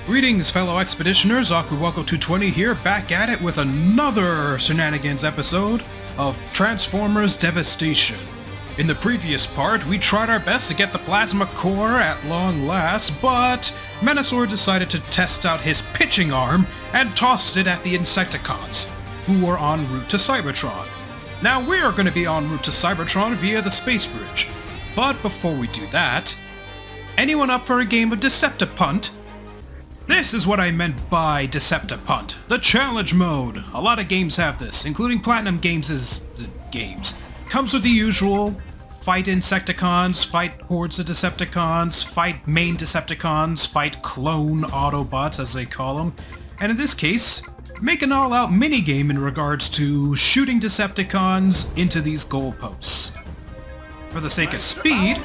Greetings, fellow expeditioners, AkuWako220 here, back at it with another Shenanigans episode of Transformers Devastation. In the previous part, we tried our best to get the plasma core at long last, but Menasor decided to test out his pitching arm and tossed it at the Insecticons, who were en route to Cybertron. Now we are going to be en route to Cybertron via the space bridge, but before we do that, anyone up for a game of Decepti-punt? This is what I meant by Decepti-punt, the challenge mode. A lot of games have this, including Platinum Games' games. Comes with the usual, fight Insecticons, fight hordes of Decepticons, fight main Decepticons, fight clone Autobots as they call them, and in this case, make an all-out minigame in regards to shooting Decepticons into these goalposts. For the sake of speed,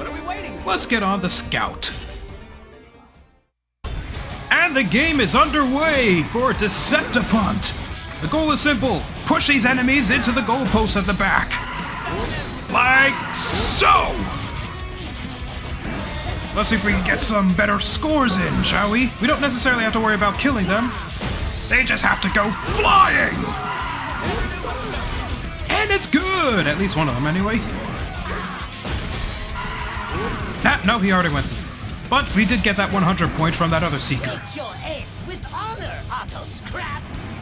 let's get on the Scout. And the game is underway for Decepti-punt! The goal is simple, push these enemies into the goalposts at the back. Like so! Let's see if we can get some better scores in, shall we? We don't necessarily have to worry about killing them. They just have to go flying! And it's good! At least one of them, anyway. Ah, no, he already went through. But we did get that 100 point from that other Seeker.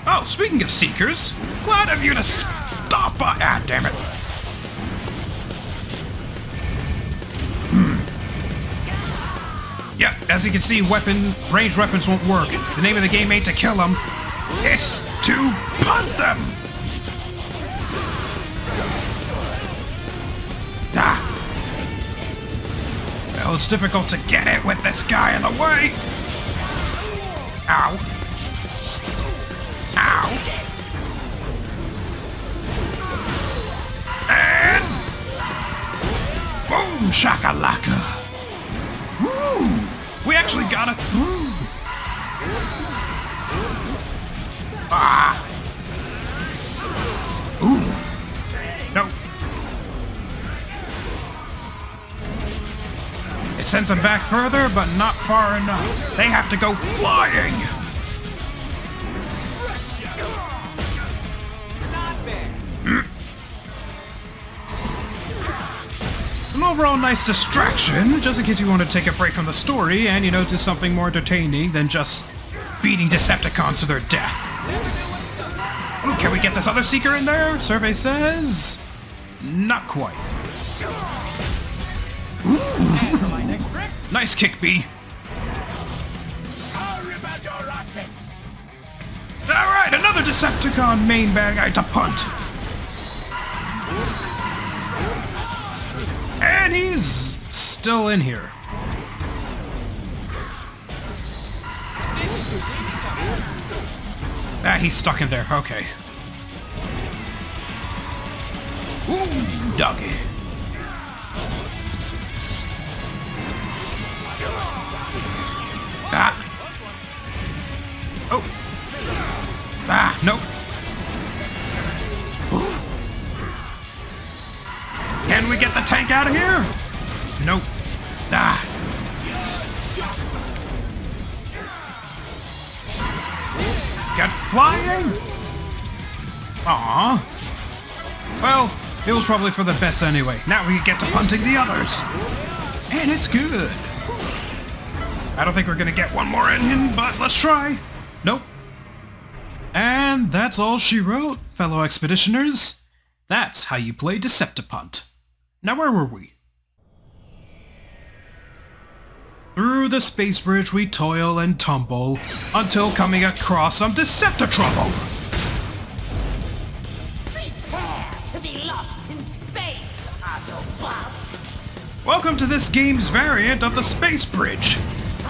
Oh, speaking of Seekers, glad of you to stop by. Ah, damn it. Yeah, as you can see, ranged weapons won't work. The name of the game ain't to kill them, it's to punt them! Ah. Well, it's difficult to get it with this guy in the way. Ow. Ow. And... boom, shakalaka. Woo! We actually got it through. Ah. Ooh. No. It sends them back further, but not far enough. They have to go flying! An overall nice distraction, just in case you want to take a break from the story and, do something more entertaining than just beating Decepticons to their death. Ooh, can we get this other Seeker in there? Survey says... not quite. Ooh. Nice kick, B. Alright, another Decepticon main bad guy to punt. And he's still in here. Ah, he's stuck in there. Okay. Ooh, doggy. Ah. Oh. Ah, nope. Ooh. Can we get the tank out of here? Nope. Ah. Get flying? Aww. Well, it was probably for the best anyway. Now we get to punting the others. And it's good. I don't think we're gonna get one more in, but let's try. Nope. And that's all she wrote, fellow expeditioners. That's how you play Decepti-punt. Now where were we? Through the space bridge we toil and tumble, until coming across some Decepti-trouble! Prepare to be lost in space, Autobot! Welcome to this game's variant of the space bridge!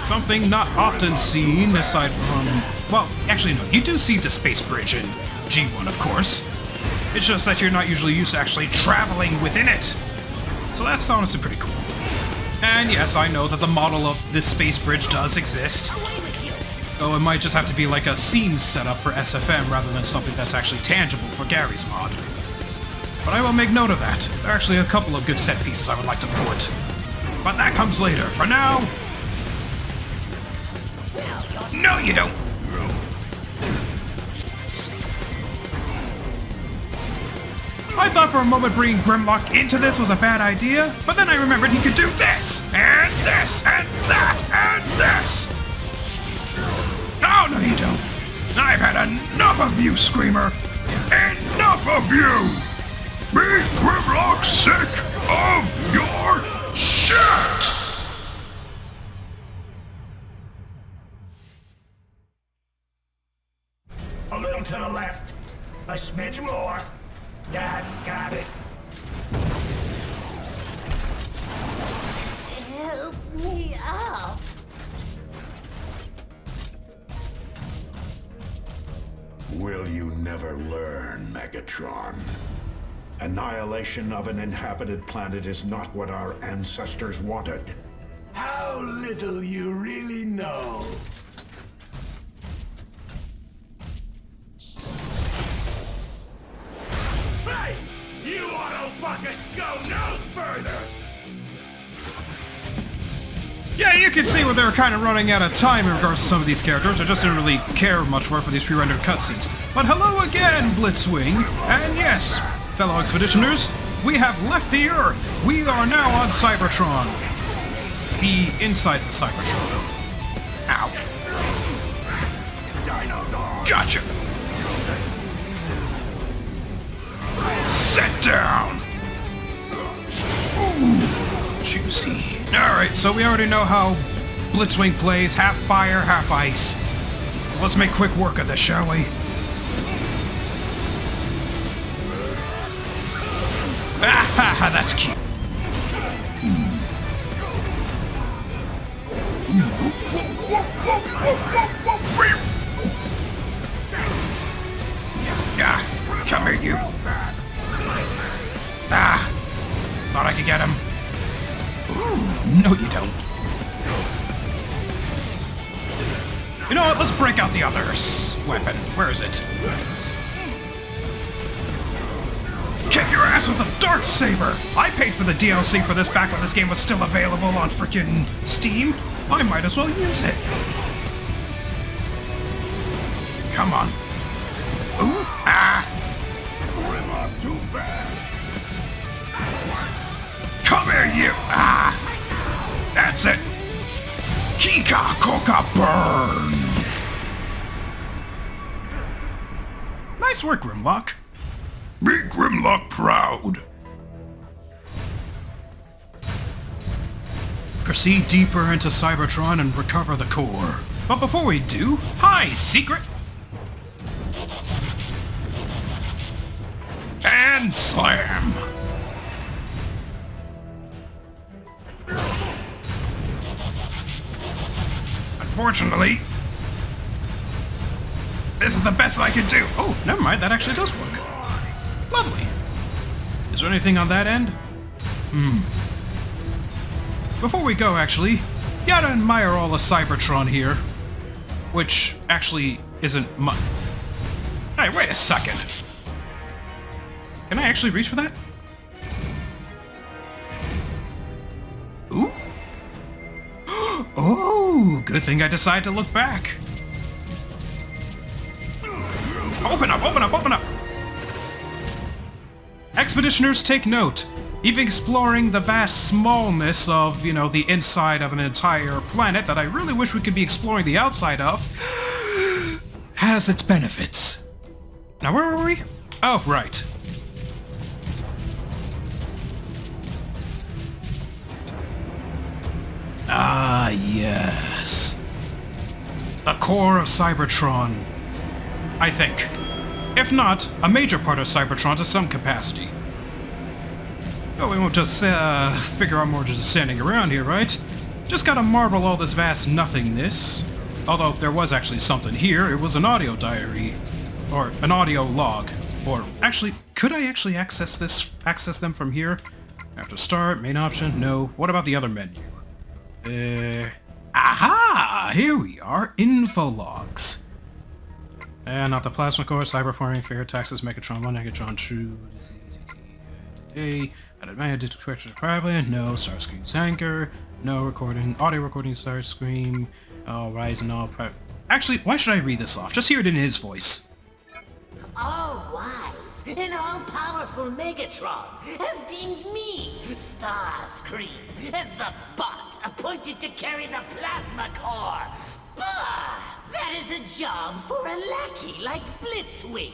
Something not often seen, aside from... well, actually no, you do see the space bridge in G1, of course. It's just that you're not usually used to actually traveling within it. So that's honestly pretty cool. And yes, I know that the model of this space bridge does exist. Though it might just have to be like a scene setup for SFM rather than something that's actually tangible for Gary's mod. But I will make note of that. There are actually a couple of good set pieces I would like to port. But that comes later. For now... No, you don't! I thought for a moment bringing Grimlock into this was a bad idea, but then I remembered he could do this, and this, and that, and this! Oh, no you don't. I've had enough of you, Screamer! Enough of you! Make Grimlock sick of your shit! A little to the left. A smidge more. That's got it. Help me up. Will you never learn, Megatron? Annihilation of an inhabited planet is not what our ancestors wanted. How little you really know. Hey! You auto buckets go no further! Yeah, you can see where they're kind of running out of time in regards to some of these characters. I just didn't really care much for these pre-rendered cutscenes. But hello again, Blitzwing! And yes, fellow expeditioners, we have left the Earth. We are now on Cybertron. The insides of Cybertron. Ow. Gotcha! Sit down! Ooh, juicy. Alright, so we already know how Blitzwing plays, half fire, half ice. Let's make quick work of this, shall we? Ah, that's cute. Ah, come here, you. Ah, thought I could get him. Ooh, no you don't. You know what, let's break out the other weapon. Where is it? Kick your ass with a Darksaber! I paid for the DLC for this back when this game was still available on frickin' Steam. I might as well use it. Come on. Ooh, ah! Not too bad. Come here, you! Ah! That's it! Kika Coca Burn! Nice work, Grimlock. Make Grimlock proud! Proceed deeper into Cybertron and recover the core. But before we do, hi, Secret! And slam! Unfortunately, this is the best I can do. Oh, never mind, that actually does work. Lovely. Is there anything on that end? Before we go, actually, you gotta admire all the Cybertron here. Which actually isn't much. Hey, wait a second. Can I actually reach for that? Ooh. Oh, good thing I decided to look back. Open up, open up, open up! Expeditioners, take note. Even exploring the vast smallness of, you know, the inside of an entire planet that I really wish we could be exploring the outside of, has its benefits. Now, where are we? Oh, right. Ah, yes. The core of Cybertron. I think. If not, a major part of Cybertron to some capacity. But we won't just figure out more just standing around here, right? Just gotta marvel all this vast nothingness. Although there was actually something here. It was an audio diary. Or an audio log. Or actually, could I actually access them from here? After start, main option, no. What about the other menu? Aha! Here we are, info logs. And not the plasma core, cyberforming, fair taxes, Megatron 1, Megatron 2. A. I did correction privately. No. Starscream's anchor. No recording. Audio recording Starscream. All rise and all prep. Actually, why should I read this off? Just hear it in his voice. All wise and all-powerful Megatron has deemed me, Starscream, as the bot appointed to carry the plasma core. Bah! That is a job for a lackey like Blitzwing,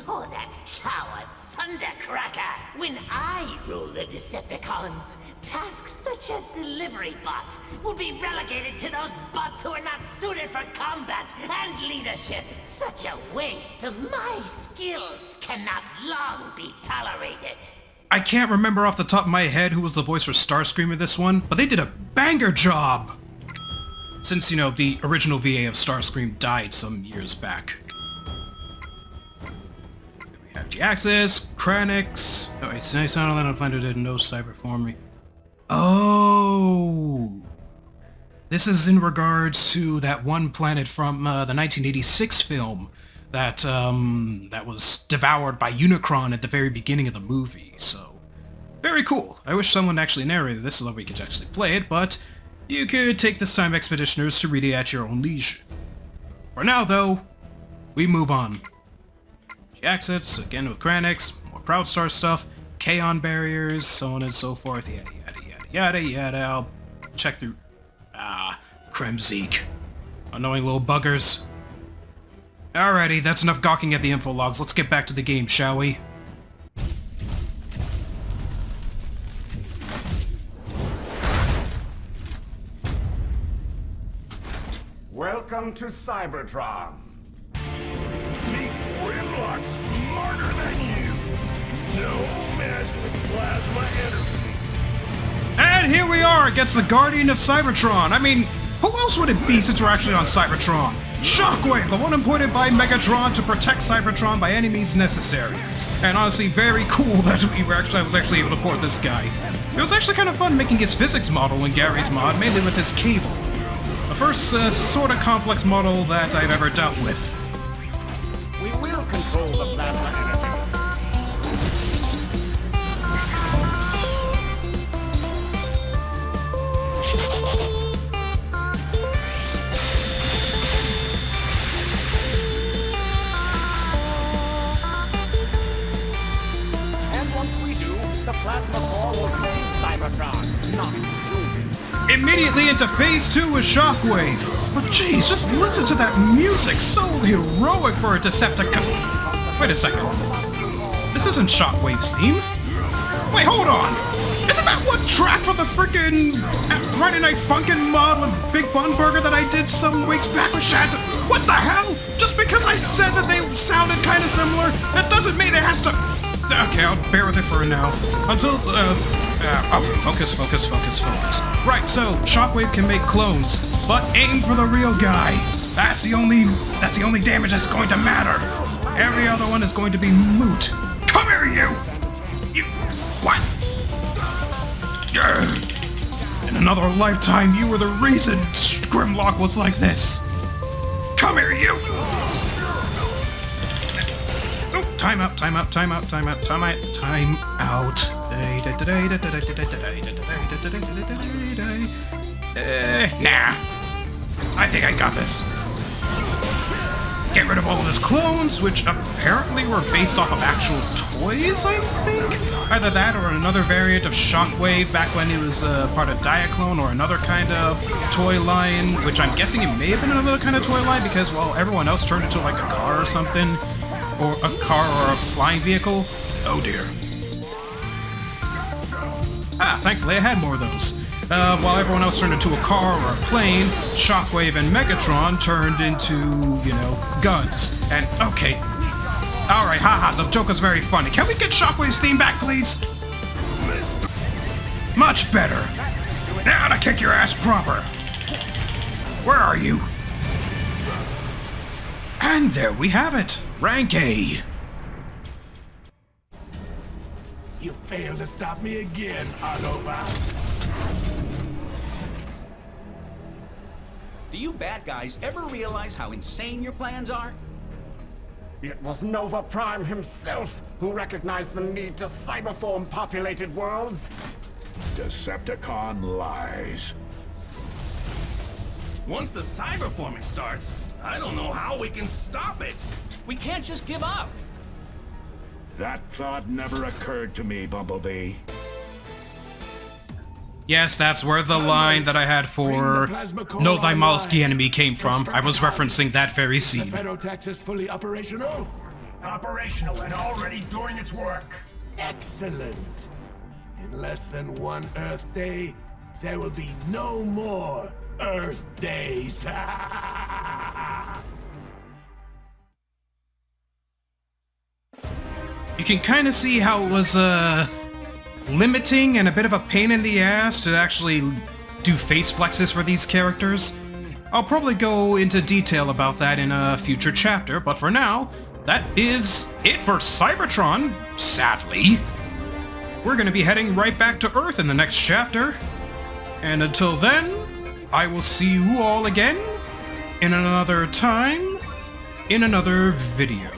or that coward Thundercracker. When I rule the Decepticons, tasks such as delivery bot will be relegated to those bots who are not suited for combat and leadership. Such a waste of my skills cannot long be tolerated. I can't remember off the top of my head who was the voice for Starscream in this one, but they did a banger job! Since, you know, the original VA of Starscream died some years back. We have G-Axis, Kranix... Oh, it's nice on a planet that no cyberform. Oh! This is in regards to that one planet from the 1986 film that was devoured by Unicron at the very beginning of the movie, so... Very cool. I wish someone actually narrated this so that we could actually play it, but... You could take this time, Expeditioners, to read it at your own leisure. For now, though, we move on. G-Axis, again with Kranix, more Proudstar stuff, Kaon barriers, so on and so forth, yada yada yada yada yada. I'll check through... Kremzeek. Annoying little buggers. Alrighty, that's enough gawking at the info logs. Let's get back to the game, shall we? Welcome to Cybertron. Meet Grimlock smarter than you. No mess with plasma energy. And here we are against the Guardian of Cybertron. I mean, who else would it be since we're actually on Cybertron? Shockwave, the one appointed by Megatron to protect Cybertron by any means necessary. And honestly, very cool that I was actually able to port this guy. It was actually kind of fun making his physics model in Gary's mod, mainly with his cable. The first sort of complex model that I've ever dealt with. We will control the plasma energy. And once we do, the plasma core will save Cybertron, not consume it. Immediately into Phase 2 with Shockwave. But jeez, just listen to that music, so heroic for a Decepticon. Wait a second. This isn't Shockwave's theme. Wait, hold on. Isn't that one track from the frickin' Friday Night Funkin' mod with Big Bun Burger that I did some weeks back with Shads? What the hell? Just because I said that they sounded kind of similar, that doesn't mean it has to... Okay, I'll bear with it for now. Until, okay, focus. Right, so, Shockwave can make clones, but aim for the real guy. That's the only damage that's going to matter. Every other one is going to be moot. Come here, you! You... What? In another lifetime, you were the reason Grimlock was like this. Come here, you! Time out. Nah. I think I got this. Get rid of all of his clones, which apparently were based off of actual toys, I think? Either that or another variant of Shockwave back when he was part of Diaclone, or another kind of toy line, which I'm guessing it may have been another kind of toy line because, well, everyone else turned into like a car or something. Or a car or a flying vehicle? Oh dear. Thankfully I had more of those. While everyone else turned into a car or a plane, Shockwave and Megatron turned into, you know, guns. And, okay. Alright, haha, the joke was very funny. Can we get Shockwave's theme back, please? Much better. Now to kick your ass proper. Where are you? And there we have it. Rank A. You failed to stop me again, Autobot. Do you bad guys ever realize how insane your plans are? It was Nova Prime himself who recognized the need to cyberform populated worlds. Decepticon lies. Once the cyberforming starts, I don't know how we can stop it. We can't just give up. That thought never occurred to me, Bumblebee. Yes, that's where the line that I had for "Know thy Malski enemy" came from. I was referencing that very scene. Ferrotax is fully operational. Operational and already doing its work. Excellent. In less than one Earth day, there will be no more Earth days. You can kind of see how it was, limiting and a bit of a pain in the ass to actually do face flexes for these characters. I'll probably go into detail about that in a future chapter, but for now, that is it for Cybertron, sadly. We're gonna be heading right back to Earth in the next chapter. And until then, I will see you all again in another time, in another video.